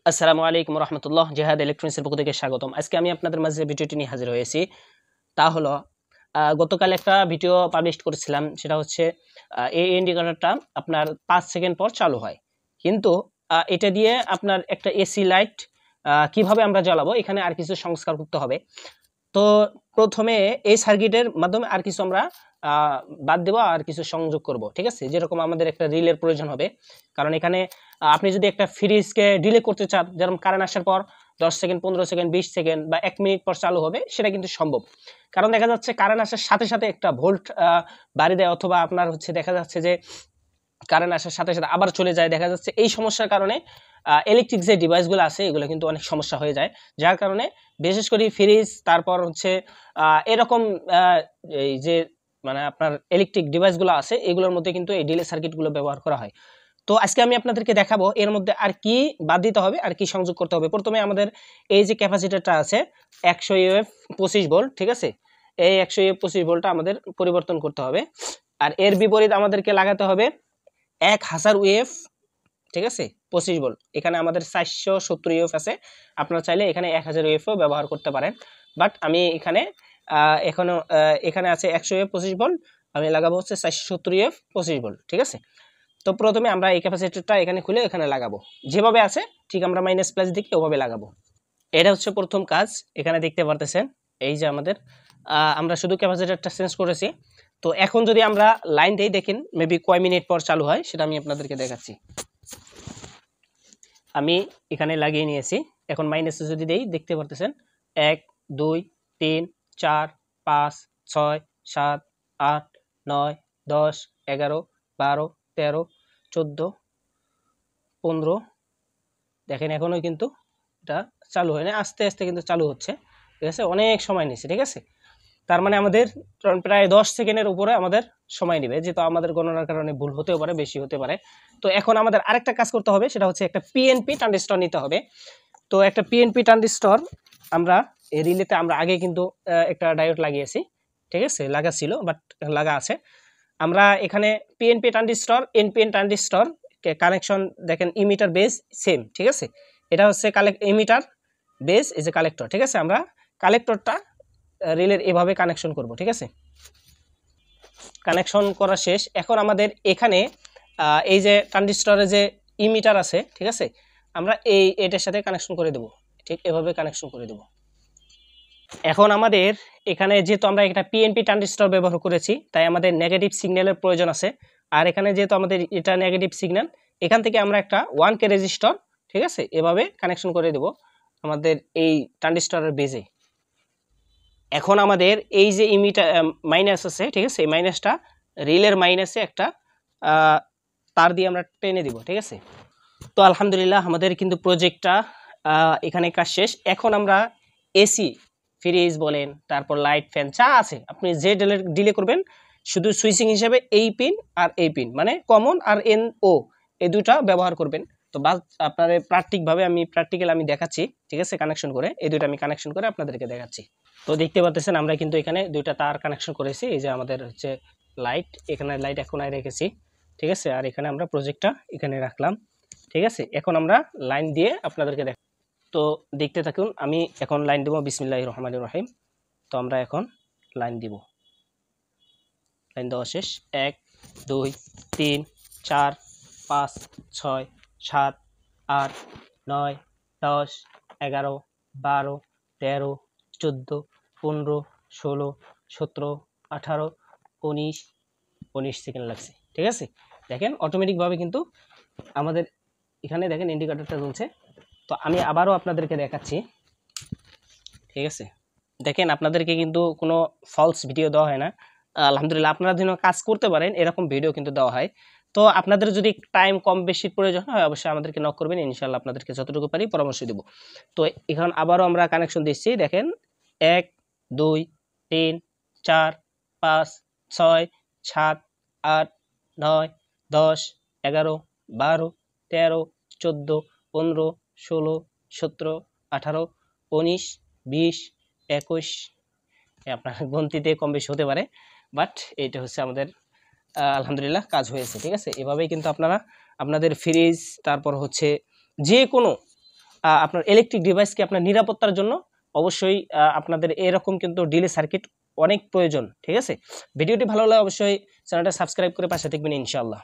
আসসালামু আলাইকুম রহমতুল্লাহ। জেহাদ ইলেকট্রনিক্সের পক্ষ থেকে স্বাগতম। আজকে আমি আপনাদের মাঝে ভিডিওটি নিয়ে হাজির হয়েছি। তা হলো গতকাল একটা ভিডিও পাবলিশ করেছিলাম, সেটা হচ্ছে এই ইন্ডিকেটরটা আপনার 5 সেকেন্ড পর চালু হয়, কিন্তু এটা দিয়ে আপনার একটা এসি লাইট কিভাবে আমরা জ্বালাবো, এখানে আর কিছু সংস্কার করতে হবে। তো প্রথমে এই সার্কিটের মাধ্যমে আর কিছু আমরা বাদ দেবো, আর কিছু সংযোগ করব, ঠিক আছে। যেরকম আমাদের একটা রিলের প্রয়োজন হবে, কারণ এখানে আপনি যদি একটা ফ্রিজকে ডিলে করতে চান, যেরকম কারেন্ট আসার পর 10 সেকেন্ড, 15 সেকেন্ড, 20 সেকেন্ড বা 1 মিনিট পর চালু হবে, সেটা কিন্তু সম্ভব। কারণ দেখা যাচ্ছে কারেন্ট আসার সাথে সাথে একটা ভোল্ট বাড়ি দেয়, অথবা আপনার হচ্ছে দেখা যাচ্ছে যে কারেন্ট আসার সাথে সাথে আবার চলে যায়। দেখা যাচ্ছে এই সমস্যার কারণে ইলেকট্রিক যে ডিভাইসগুলো আছে এগুলো কিন্তু অনেক সমস্যা হয়ে যায়, যার কারণে বিশেষ করে ফ্রিজ, তারপর হচ্ছে এরকম এই যে মানে আপনার ইলেকট্রিক ডিভাইসগুলো আছে এগুলোর মধ্যে কিন্তু এই ডিলে সার্কিটগুলো ব্যবহার করা হয়। তো আজকে আমি আপনাদেরকে দেখাবো এর মধ্যে আর কি বাদ দিতে হবে, আর কি সংযোগ করতে হবে। প্রথমে আমাদের এই যে ক্যাপাসিটরটা আছে 100 ইউএফ 25 ভোল্ট, ঠিক আছে। এই 100 ইউএফ 25 ভোল্টটা আমাদের পরিবর্তন করতে হবে, আর এর বিপরীত আমাদেরকে লাগাতে হবে 1000 ইউএফ, ঠিক আছে, 25 ভোল্ট। এখানে আমাদের 470 ইউএফ আছে, আপনারা চাইলে এখানে 1000 ইউএফও ব্যবহার করতে পারেন, বাট আমি এখানে এখানে আছে 100 ইউএফ 25 ভোল্ট, আমি লাগাবো হচ্ছে 470 ইউএফ 25 ভোল্ট, ঠিক আছে। তো প্রথমে আমরা এই ক্যাপাসিটরটা এখানে খুলে এখানে লাগাবো, যেভাবে আছে ঠিক আমরা মাইনাস প্লাস দিকে ওভাবে লাগাবো। এটা হচ্ছে প্রথম কাজ। এখানে দেখতে পারতেছেন এই যে আমাদের আমরা শুধু ক্যাপাসিটরটা চেঞ্জ করেছি। তো এখন যদি আমরা লাইন দেই, দেখেন মেবি কয় মিনিট পর চালু হয় সেটা আমি আপনাদেরকে দেখাচ্ছি। আমি এখানে লাগিয়ে নিয়েছি। এখন মাইনাসে যদি দেই, দেখতে পারতেছেন 1 2 3 4 5 6 7 8 9 10 11 12 13 14 15। দেখেন এখনো কিন্তু এটা চালু হয় না, আস্তে আস্তে কিন্তু চালু হচ্ছে, ঠিক আছে। অনেক সময় নিচ্ছে, ঠিক আছে। তার মানে আমাদের প্রায় 10 সেকেন্ডের উপরে আমাদের সময় নেবে, যেহেতু আমাদের গণনার কারণে ভুল হতেও পারে, বেশি হতে পারে। তো এখন আমাদের আরেকটা কাজ করতে হবে, সেটা হচ্ছে একটা পিএনপি ট্রানজিস্টর নিতে হবে। তো একটা পিএনপি ট্রানজিস্টর আমরা এই রিলেতে আমরা আগে কিন্তু একটা ডায়োড লাগিয়েছি, ঠিক আছে, লাগা ছিল বাট লাগা আছে। আমরা এখানে PNP transistor, NPN transistor connection দেখেন, ইমিটার বেস সেম, ঠিক আছে। এটা হচ্ছে ইমিটার বেস, এই যে কালেক্টর, ঠিক আছে। আমরা কালেক্টরটা রিলের এভাবে কানেকশন করব, ঠিক আছে। কানেকশন করা শেষ। এখন আমাদের এখানে এই যে ট্রানজিস্টরের যে ইমিটার আছে, ঠিক আছে, আমরা এটার সাথে কানেকশন করে দেব, ঠিক এভাবে কানেকশন করে দেব। এখন আমাদের এখানে যেহেতু আমরা একটা পিএনপি ট্রানজিস্টর ব্যবহার করেছি, তাই আমাদের নেগেটিভ সিগন্যালের প্রয়োজন আছে। আর এখানে যেহেতু আমাদের এটা নেগেটিভ সিগন্যাল, এখান থেকে আমরা একটা 1K রেজিস্টর, ঠিক আছে, এভাবে কানেকশন করে দেব আমাদের এই ট্রানজিস্টরের বেজে। এখন আমাদের এই যে ইমিটার মাইনাস আছে, ঠিক আছে, এই মাইনাসটা রিলের মাইনাসে একটা তার দিয়ে আমরা টেনে দিব, ঠিক আছে। তো আলহামদুলিল্লাহ আমাদের কিন্তু প্রজেক্টটা এখানে কাজ শেষ। এখন আমরা এসি, ফ্রিজ বলেন, তারপর লাইট, ফ্যান যা আছে আপনি যে ডিলে করবেন, শুধু সুইচিং হিসেবে এই পিন আর এই পিন, মানে কমন আর NO, এই দুটা ব্যবহার করবেন। তো বাস আপনাদের প্র্যাকটিক্যাল আমি দেখাচ্ছি, ঠিক আছে, কানেকশন করে এই দুটো আমি কানেকশন করে আপনাদেরকে দেখাচ্ছি। তো দেখতে পাচ্ছেন আমরা কিন্তু এখানে দুইটা তার কানেকশন করেছি। এই যে আমাদের হচ্ছে লাইট, এখানে লাইট এখন রেখেছি, ঠিক আছে, আর এখানে আমরা প্রজেক্টটা এখানে রাখলাম, ঠিক আছে। এখন আমরা লাইন দিয়ে আপনাদেরকে দেখ, তো দেখতে থাকুন। আমি এখন লাইন দেবো, বিসমিল্লাহির রহমানির রহিম। তো আমরা এখন লাইন দিব, লাইন দেওয়া শেষ। 1 2 3 4 5 6 7 8 9 10 11 12 13 14 15 16 17 18 19 সেকেন্ড লাগছে, ঠিক আছে। দেখেন অটোমেটিকভাবে কিন্তু আমাদের এখানে দেখেন ইন্ডিকেটরটা জ্বলছে। তো আমি আবারও আপনাদেরকে দেখাচ্ছি, ঠিক আছে। দেখেন আপনাদেরকে কিন্তু কোনো ফলস ভিডিও দেওয়া হয় না, আলহামদুলিল্লাহ। আপনারা যেন কাজ করতে পারেন এরকম ভিডিও কিন্তু দেওয়া হয়। তো আপনাদের যদি টাইম কম বেশির প্রয়োজন হয়, অবশ্যই আমাদেরকে নক করবেন, ইনশাআল্লাহ আপনাদেরকে যতটুকু পারি পরামর্শ দেব। তো এখন আবারও আমরা কানেকশন দিচ্ছি, দেখেন 1 2 3 4 5 6 7 8 9 10 11 12 13 14 15 16 17 18 19 20 21। আপনার গন্তিতে কম বেশি হতে পারে, বাট এটা হচ্ছে আমাদের আলহামদুলিল্লাহ কাজ হয়েছে, ঠিক আছে। এভাবেই কিন্তু আপনারা আপনাদের ফ্রিজ, তারপর হচ্ছে যে কোনো আপনার ইলেকট্রিক ডিভাইসকে আপনার নিরাপত্তার জন্য অবশ্যই আপনাদের এরকম কিন্তু ডিলে সার্কিট অনেক প্রয়োজন। ঠিক আছে, ভিডিওটি ভালো লাগলে অবশ্যই চ্যানেলটা সাবস্ক্রাইব করে পাশে থাকবেন ইনশাআল্লাহ।